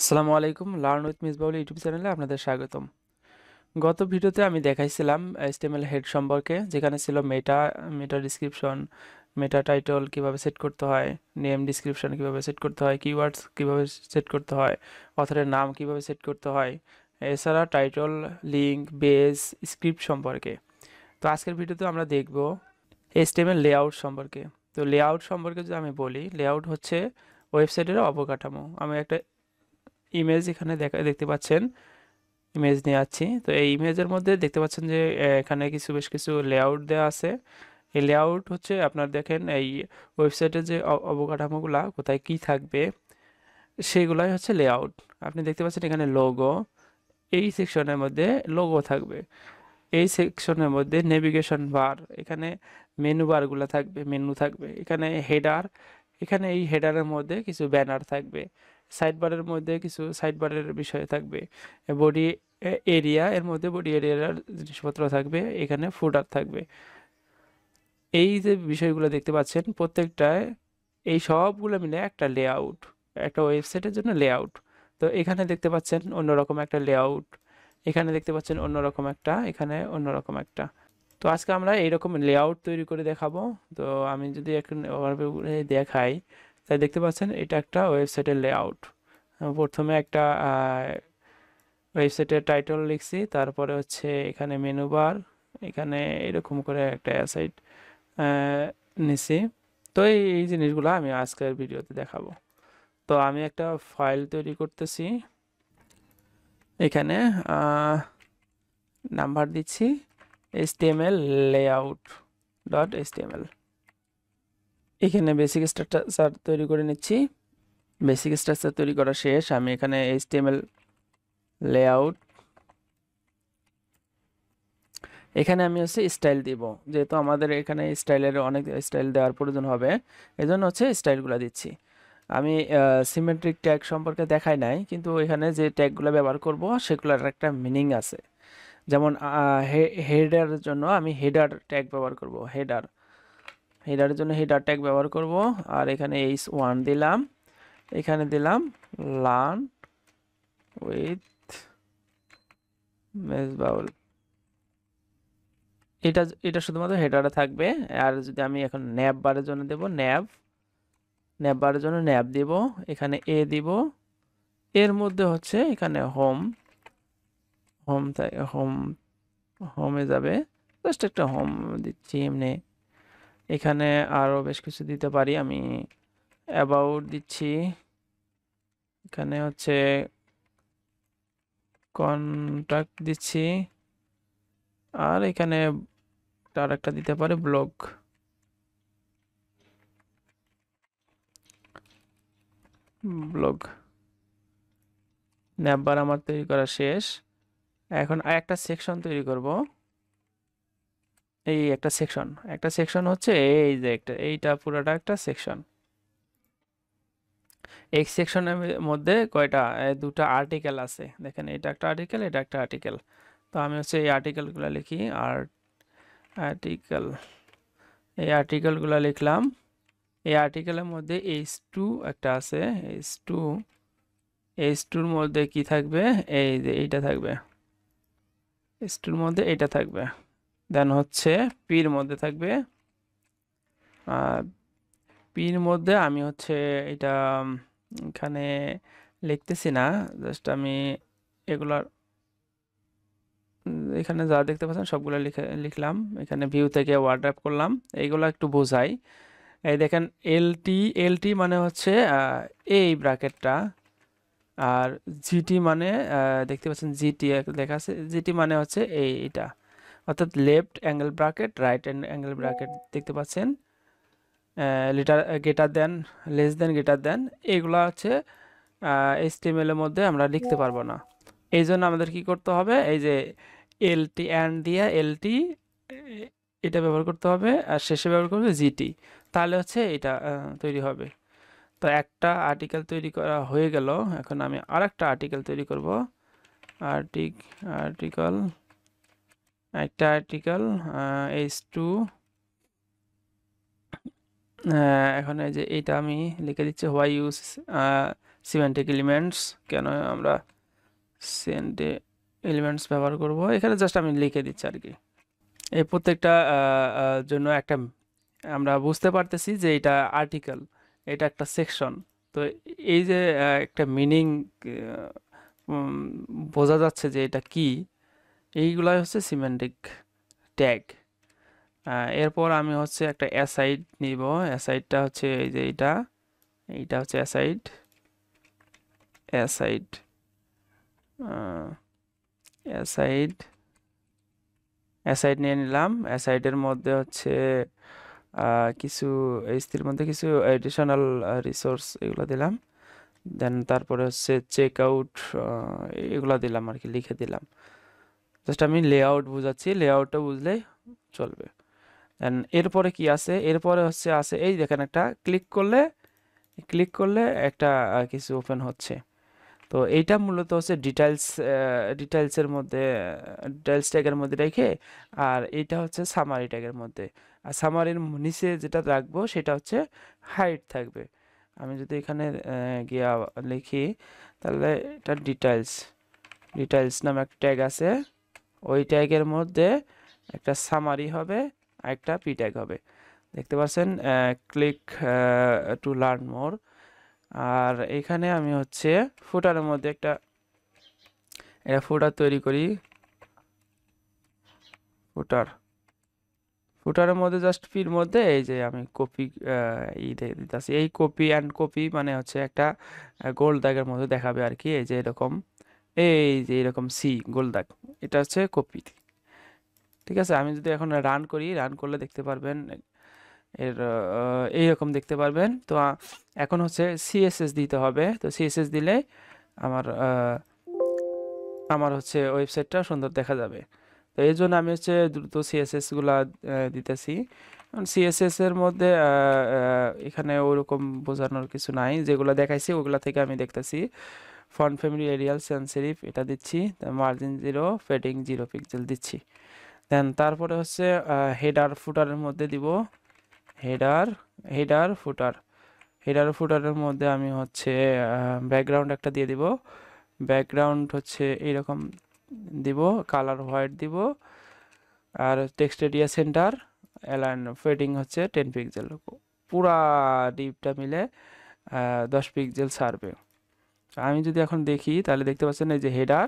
আসসালামু আলাইকুম, learn with Misbaul YouTube চ্যানেলে আপনাদের স্বাগতম। গত ভিডিওতে আমি দেখাইছিলাম HTML হেড সম্পর্কে, যেখানে ছিল মেটা মেটা ডিসক্রিপশন, মেটা টাইটল কিভাবে সেট করতে হয়, নেম ডিসক্রিপশন কিভাবে সেট করতে হয়, কিওয়ার্ডস কিভাবে সেট করতে হয়, অথরের নাম কিভাবে সেট করতে হয়, এছাড়া টাইটল, লিঙ্ক, বেস, স্ক্রিপ্ট সম্পর্কে। তো আজকের ভিডিওতে আমরা দেখব HTML লেআউট সম্পর্কে। তো লেআউট সম্পর্কে যদি আমি বলি, লেআউট হচ্ছে ওয়েবসাইটের অবকাঠামো। আমি একটা ইমেজ এখানে দেখতে পাচ্ছেন, ইমেজ নিয়ে আছি। তো এই ইমেজের মধ্যে দেখতে পাচ্ছেন যে এখানে বেশ কিছু লেআউট দেওয়া আছে। এই লেআউট হচ্ছে আপনার দেখেন এই ওয়েবসাইটের যে অবকাঠামোগুলা কোথায় কি থাকবে সেগুলাই হচ্ছে লেআউট। আপনি দেখতে পাচ্ছেন এখানে লোগো, এই সেকশনের মধ্যে লোগো থাকবে। এই সেকশনের মধ্যে নেভিগেশন বার, এখানে মেনু বারগুলো থাকবে, মেনু থাকবে। এখানে হেডার, এখানে এই হেডারের মধ্যে কিছু ব্যানার থাকবে। সাইড বারের মধ্যে কিছু সাইড বারের বিষয় থাকবে। বডি এরিয়া, এর মধ্যে বডি এরিয়ার জিনিসপত্র থাকবে। এখানে ফুটার থাকবে। এই যে বিষয়গুলো দেখতে পাচ্ছেন প্রত্যেকটায়, এই সবগুলো মিলে একটা লেআউট, একটা ওয়েবসাইটের জন্য লেআউট। তো এখানে দেখতে পাচ্ছেন অন্যরকম একটা লেআউট, এখানে দেখতে পাচ্ছেন অন্যরকম একটা, এখানে অন্যরকম একটা। তো আজকে আমরা এইরকম লেআউট তৈরি করে দেখাবো। তো আমি যদি এখন ওভারভিউ দেখাই, তাই দেখতে পাচ্ছেন এটা একটা ওয়েবসাইটের লেআউট। প্রথমে একটা ওয়েবসাইটের টাইটেল লিখছি, তারপরে হচ্ছে এখানে মেনু বার, এখানে এরকম করে একটা সাইট নিছি। তো এই জিনিসগুলো আমি আজকের ভিডিওতে দেখাবো। তো আমি একটা ফাইল তৈরি করতেছি, এখানে নাম্বার দিচ্ছি html layout ডট html। এখানে বেসিক স্ট্রাকচার তৈরি করে নিচ্ছি। বেসিক স্ট্রাকচার তৈরি করা শেষ। আমি এখানে html লেআউট, এখানে আমি হচ্ছে স্টাইল দিব, যেহেতু আমাদের এখানে স্টাইলের অনেক স্টাইল দেওয়ার প্রয়োজন হবে, এজন্য হচ্ছে স্টাইলগুলো দিচ্ছি। আমি সিমেট্রিক ট্যাগ সম্পর্কে দেখাই নাই, কিন্তু এখানে যে ট্যাগগুলো ব্যবহার করব সেগুলোর একটা মিনিং আছে। যেমন হেডারের জন্য আমি হেডার ট্যাগ ব্যবহার করব, হেডার, হেডারের জন্য হেডার ট্যাগ ব্যবহার করব। আর এখানে h1 দিলাম, এখানে দিলাম লার্ন উইথ মেজবাউল। এটা এটা শুধুমাত্র হেডারে থাকবে। আর যদি আমি এখন ন্যাব বারের জন্য দেব, ন্যাব, ন্যাব বারের জন্য ন্যাব দিব, এখানে এ দিব। এর মধ্যে হচ্ছে এখানে হোম, হোম হোম, হোমে যাবে, জাস্ট একটা হোম দিচ্ছি এমনি। এখানে আরও বেশ কিছু দিতে পারি আমি, অ্যাবাউট দিচ্ছি, এখানে হচ্ছে কন্টাক্ট দিচ্ছি, আর এখানে আর একটা দিতে পারে ব্লগ, ব্লগ। ন্যাববার আমার তৈরি করা শেষ। এখন একটা সেকশন তৈরি করব। এই একটা সেকশন, একটা সেকশন হচ্ছে এই যে একটা, এইটা পুরোটা একটা সেকশন। এই সেকশনের মধ্যে কয়টা, দুটো আর্টিকেল আছে, দেখেন এটা একটা আর্টিকেল, এটা একটা আর্টিকেল। তো আমি হচ্ছে এই আর্টিকেলগুলো লিখি, আর্টিকেল, এই আর্টিকেলগুলো লিখলাম। এই আর্টিকেলের মধ্যে h2 একটা আছে, h2, h2-র মধ্যে কি থাকবে, এই যে এইটা থাকবে, h2-র মধ্যে এইটা থাকবে। দেন হচ্ছে পির মধ্যে থাকবে, পির মধ্যে আমি হচ্ছে এটা এখানে লিখতেছি না, জাস্ট আমি এগুলার এখানে যা দেখতে পাচ্ছেন সবগুলো লিখলাম। এখানে ভিউ থেকে ওয়ার্ড র‍্যাপ করলাম, এইগুলো একটু বোঝাই। এই দেখেন এলটি, এলটি মানে হচ্ছে এই ব্র্যাকেটটা, আর জিটি মানে দেখতে পাচ্ছেন জিটি লেখা আছে, জিটি মানে হচ্ছে এইটা, অর্থাৎ left angle bracket, right angle bracket দেখতে পাচ্ছেন। Litre greater than, less than, greater than, এগুলা হচ্ছে HTML এর মধ্যে আমরা লিখতে পারবো না। এই জন্য আমাদের কি করতে হবে, এই যে এলটি অ্যান্ড দিয়ে এলটি, এটা ব্যবহার করতে হবে, আর শেষে ব্যবহার করবে জিটি, তাহলে হচ্ছে এটা তৈরি হবে। তো একটা আর্টিকেল তৈরি করা হয়ে গেল। এখন আমি আর একটা আর্টিকেল তৈরি করব, আর্টিকেল, একটা আর্টিকেল h2। এখন এই যে এইটা আমি লিখে দিচ্ছি, হোয়াই ইউজ সিমেন্টিক এলিমেন্টস, কেন আমরা সিমেন্টিক এলিমেন্টস ব্যবহার করব, এখানে জাস্ট আমি লিখে দিচ্ছি আর কি। এই প্রত্যেকটা জন্য একটা আমরা বুঝতে পারতেছি যে এটা আর্টিকেল, এটা একটা সেকশন। তো এই যে একটা মিনিং বোঝা যাচ্ছে যে এটা কি, এইগুলাই হচ্ছে সিমেন্টিক ট্যাগ। এরপর আমি হচ্ছে একটা অ্যাসাইড নিব। অ্যাসাইডটা হচ্ছে এই যে এইটা হচ্ছে অ্যাসাইড। অ্যাসাইড অ্যাসাইড অ্যাসাইড নিয়ে নিলাম। অ্যাসাইডের মধ্যে হচ্ছে কিছু এইচটির মধ্যে কিছু এডিশনাল রিসোর্স এগুলো দিলাম। দেন তারপরে হচ্ছে চেক আউট, এগুলো দিলাম আর কি, লিখে দিলাম। জাস্ট আমি লেআউট বুঝাচ্ছি, লেআউটটা বুঝলেই চলবে। দেন এরপরে কি আছে, এরপরে হচ্ছে আছে এই দেখেন একটা ক্লিক করলে একটা কিছু ওপেন হচ্ছে। তো এইটা মূলত হচ্ছে ডিটেলসের মধ্যে, ডিটেলস ট্যাগের মধ্যে রেখে, আর এইটা হচ্ছে সামারি ট্যাগের মধ্যে। আর সামারির নিচে যেটা রাখবো সেটা হচ্ছে হাইট থাকবে। আমি যদি এখানে গিয়া লিখি, তাহলে এটা ডিটেলস নামে একটা ট্যাগ আছে। ওই ট্যাগের মধ্যে একটা সামারি হবে আর একটা পি ট্যাগ হবে। দেখতে পাচ্ছেন, ক্লিক টু লার্ন মোর। আর এখানে আমি হচ্ছে ফুটারের মধ্যে একটা ফুটার তৈরি করি। ফুটারের মধ্যে জাস্ট পির মধ্যে এই যে আমি কপি দিতেছি। এই কপি অ্যান্ড কপি মানে হচ্ছে একটা গোল দাগের মধ্যে দেখাবে আর কি। এই যে এরকম সি গোল দাগ, এটা হচ্ছে কপি। ঠিক আছে, আমি যদি এখন রান করলে দেখতে পারবেন এইরকম দেখতে পারবেন। তো এখন হচ্ছে সিএসএস দিতে হবে। তো সিএসএস দিলে আমার হচ্ছে ওয়েবসাইটটা সুন্দর দেখা যাবে। তো এই জন্য আমি হচ্ছে দ্রুত সিএসএস গুলা দিতেছি। সিএসএস এর মধ্যে এখানে ওরকম বোঝানোর কিছু নাই, যেগুলো দেখাইছি ওগুলা থেকে আমি দেখতেছি। ফন্ট ফ্যামিলি, এরিয়াল, সান সেরিফ এটা দিচ্ছি, মার্জিন 0, ফেডিং 0 পিক্সেল দিচ্ছি। দেন তারপরে হচ্ছে হেডার ফুটারের মধ্যে দিব হেডার ফুটারের মধ্যে আমি হচ্ছে ব্যাকগ্রাউন্ড একটা দিয়ে দিব। ব্যাকগ্রাউন্ড হচ্ছে এইরকম দিব, কালার হোয়াইট দিব, আর text area centre, align fading হচ্ছে 10 পিক্সেল। পুরা ডিপটা মিলে 10 পিক্সেল ছাড়বে। আমি যদি এখন দেখি তাহলে দেখতে পাচ্ছেন এই যে হেডার,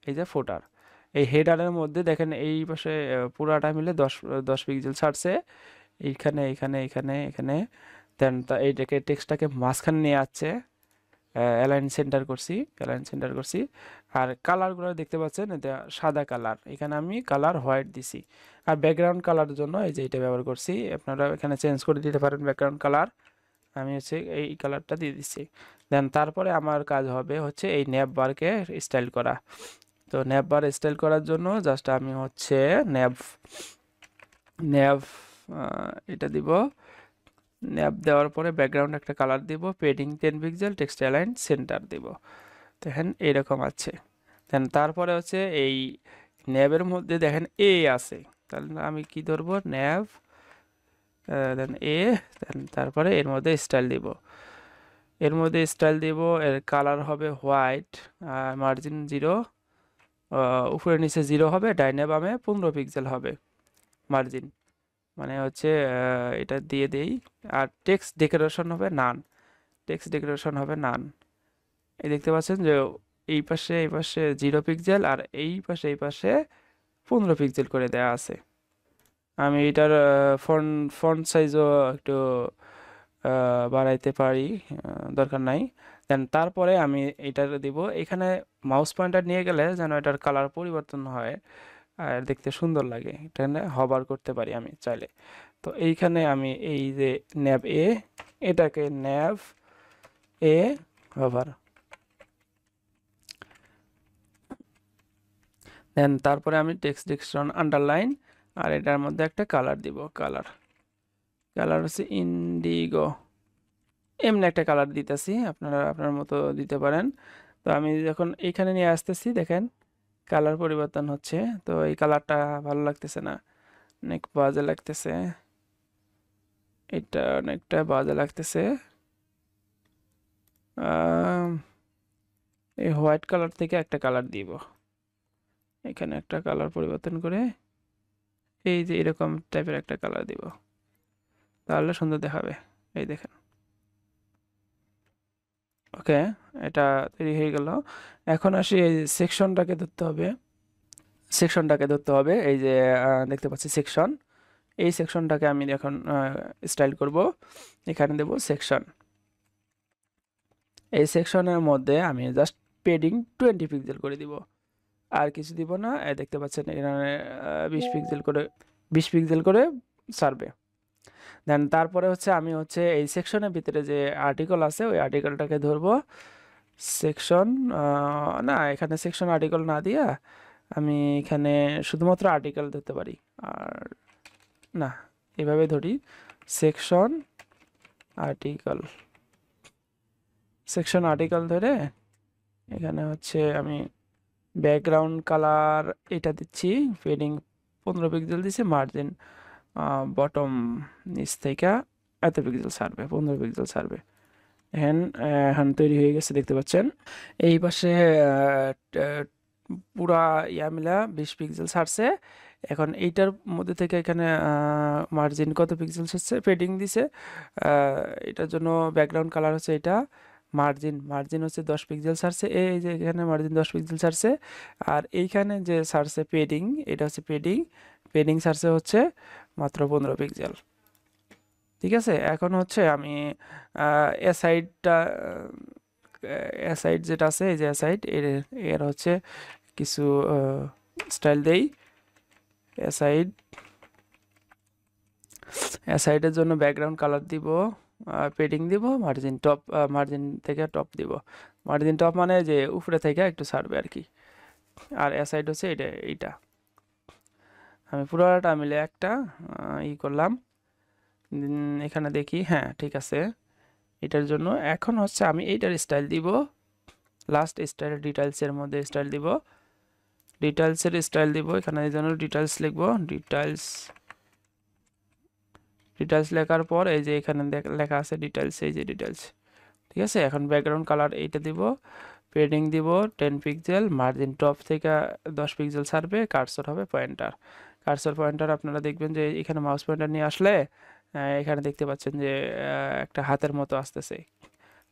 এই যে ফুটার। এই হেডারের মধ্যে দেখেন এই পাশে পুরাটা মিলে 10 পিক্সেল ছাড়ছে। এখানে দেন এইটাকে টেক্সটটাকে মাঝখানে নিয়ে আসছে, অ্যালাইন সেন্টার করছি। আর কালারগুলো দেখতে পাচ্ছেন, এটা সাদা কালার, এখানে আমি কালার হোয়াইট দিছি। আর ব্যাকগ্রাউন্ড কালারের জন্য এই যে এটা ব্যবহার করছি, আপনারা এখানে চেঞ্জ করে দিতে পারেন ব্যাকগ্রাউন্ড কালার। আমি হচ্ছে এই কালারটা দিয়ে দিচ্ছি। দেন তারপরে আমার কাজ হবে হচ্ছে এই ন্যাপ বারকে স্টাইল করা। তো ন্যাপ বার স্টাইল করার জন্য জাস্ট আমি হচ্ছে ন্যাপ এটা দিব। ন্যাপ দেওয়ার পরে ব্যাকগ্রাউন্ড একটা কালার দিব, padding 10 pixel, text align centre দিব। দেখেন এইরকম আছে। দেন তারপরে হচ্ছে এই ন্যাবের মধ্যে দেখেন এ আছে, তাহলে আমি কি ধরবো, ন্যাব দেন এ, দেন তারপরে এর মধ্যে স্টাইল দিব। এর কালার হবে হোয়াইট, মার্জিন 0, উপরে নিচে 0 হবে, ডাইনে বামে 15 পিক্সেল হবে মার্জিন, মানে হচ্ছে এটা দিয়ে দেই। আর টেক্সট ডেকোরেশন হবে নান। এই দেখতে পাচ্ছেন যে এই পাশে 0 পিক্সেল, আর এই পাশে 15 পিক্সেল করে দেয়া আছে। আমি এটার ফন্ট সাইজও একটু বাড়াইতে পারি, দরকার নাই। দেন তারপরে আমি এটার দিব, এখানে মাউস পয়েন্টার নিয়ে গেলে যেন এটার কালার পরিবর্তন হয় আর দেখতে সুন্দর লাগে, এটা হবার করতে পারি আমি চাইলে। তো এইখানে আমি এই যে ন্যাব এ, এটাকে ন্যাব এ হভার, দেন তারপরে আমি টেক্সট ডিকশন আন্ডারলাইন, আর এটার মধ্যে একটা কালার দিব, কালার হচ্ছে ইন্ডিগো, এমনি একটা কালার দিতেছি, আপনারা আপনার মতো দিতে পারেন। তো আমি যখন এইখানে নিয়ে আসতেছি দেখেন কালার পরিবর্তন হচ্ছে। তো এই কালারটা ভালো লাগতেছে না, অনেক বাজে লাগতেছে, এটা অনেকটা বাজে লাগতেছে। এই হোয়াইট কালার থেকে একটা কালার দিব, এখানে একটা কালার পরিবর্তন করে এই যে এরকম টাইপের একটা কালার দিব, তাহলে সুন্দর দেখাবে। এই দেখেন, ওকে, এটা তৈরি হয়ে গেল। এখন আসি এই সেকশনটাকে ধরতে হবে, এই যে দেখতে পাচ্ছি সেকশন, এই সেকশনটাকে আমি এখন স্টাইল করব। এখানে দেব সেকশন, এই সেকশনের মধ্যে আমি জাস্ট পেডিং 20 পিক্সেল করে দিব, আর কিছু দিব না। দেখতে পাচ্ছেন এখানে 20 পিক্সেল করে, 20 পিক্সেল করে ছাড়বে। দেন তারপরে হচ্ছে আমি হচ্ছে এই সেকশনের ভিতরে যে আর্টিকেল আছে ওই আর্টিকেলটাকে ধরবো। সেকশন না, এখানে সেকশন আর্টিকেল না দিয়া আমি এখানে শুধুমাত্র আর্টিকেল ধরতে পারি, আর না, এভাবে ধরি সেকশন আর্টিকেল, সেকশন আর্টিকেল ধরে এখানে হচ্ছে আমি ব্যাকগ্রাউন্ড কালার এটা দিচ্ছি, ফেডিং 15 পিক্সেল দিচ্ছি, মার্জিন বটম নিচ থেকে এত পিক্সেল ছাড়বে, 15 পিক্সেল ছাড়বে। এখন এখন তৈরি হয়ে গেছে দেখতে পাচ্ছেন। এই পাশে পুরা ইয়া মিলা 20 পিক্সেল ছাড়ছে। এখন এইটার মধ্যে থেকে এখানে মার্জিন কত পিক্সেল ছাড়ছে, ফেডিং দিছে, এটার জন্য ব্যাকগ্রাউন্ড কালার হচ্ছে এটা, মার্জিন হচ্ছে 10 পিক্সেল ছাড়ছে, এই যে এখানে মার্জিন 10 পিক্সেল ছাড়ছে। আর এইখানে যে ছাড়ছে পেডিং, এটা হচ্ছে পেডিং ছাড়ছে হচ্ছে মাত্র 15 পিক্সেল। ঠিক আছে, এখন হচ্ছে আমি এসাইডটা, এসাইড যেটা আছে, এই যে এসাইড এর হচ্ছে কিছু স্টাইল দেই। এসাইডের জন্য ব্যাকগ্রাউন্ড কালার দিব, পেডিং দিব, মার্জিন থেকে টপ দিব। মার্জিন টপ মানে যে উপরে থেকে একটু ছাড়বে আর কি। আর এসাইড হচ্ছে এইটা আমি পুরোটা মিলে একটা করলাম। এখানে দেখি, হ্যাঁ ঠিক আছে। এটার জন্য এখন হচ্ছে আমি এইটার স্টাইল দিব, লাস্ট স্টাইল ডিটেইলসের মধ্যে স্টাইল দিব, ডিটেইলসের স্টাইল দিব। এখানে এই জন্য ডিটেইলস লিখবো, ডিটেইলস লেখার পর এই যে এখানে লেখা আছে ডিটেইলস, এই যে ডিটেইলস। ঠিক আছে, এখন ব্যাকগ্রাউন্ড কালার এইটা দিব, পেডিং দিব 10 পিক্সেল, মার্জিন টপ থেকে 10 পিক্সেল ছাড়বে, কার্সর হবে পয়েন্টার। আপনারা দেখবেন যে এখানে মাউস পয়েন্টার নিয়ে আসলে এখানে দেখতে পাচ্ছেন যে একটা হাতের মতো আসতেছে।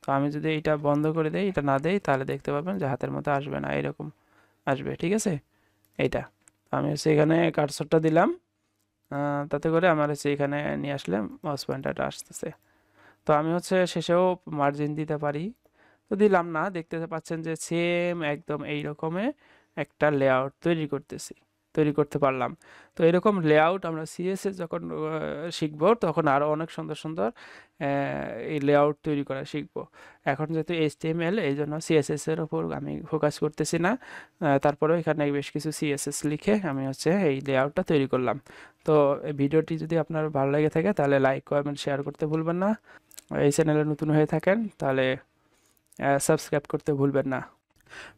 তো আমি যদি এটা বন্ধ করে দেই, এটা না দেই, তাহলে দেখতে পাবেন যে হাতের মতো আসবে না, এরকম আসবে। ঠিক আছে, এইটা আমি হচ্ছে এখানে কার্সরটা দিলাম, তাতে করে আমার হচ্ছে এখানে নিয়ে আসলে মাউস পয়েন্টারটা আসতেছে। তো আমি হচ্ছে শেষেও মার্জিন দিতে পারি, তো দিলাম না। দেখতে পাচ্ছেন যে সেম একদম এই রকমের একটা লেআউট তৈরি করতে পারলাম। তো এরকম লেআউট আমরা সিএসএস যখন শিখব তখন আরও অনেক সুন্দর সুন্দর এই লেআউট তৈরি করা শিখব। এখন যেহেতু এইচটিএমএল, এই জন্য সিএসএস এর উপর আমি ফোকাস করতেছি না। তারপরেও এখানে বেশ কিছু সিএসএস লিখে আমি হচ্ছে এই লেআউটটা তৈরি করলাম। তো এই ভিডিওটি যদি আপনার ভালো লেগে থাকে তাহলে লাইক, কমেন্ট, শেয়ার করতে ভুলবেন না। এই চ্যানেলে নতুন হয়ে থাকেন তাহলে সাবস্ক্রাইব করতে ভুলবেন না।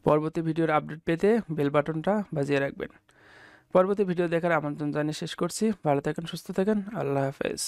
পরবর্তী ভিডিওর আপডেট পেতে বেল বাটনটা বাজিয়ে রাখবেন। পরবর্তী ভিডিও দেখার আমন্ত্রণ জানিয়ে শেষ করছি। ভালো থাকেন, সুস্থ থাকেন, আল্লাহ হাফেজ।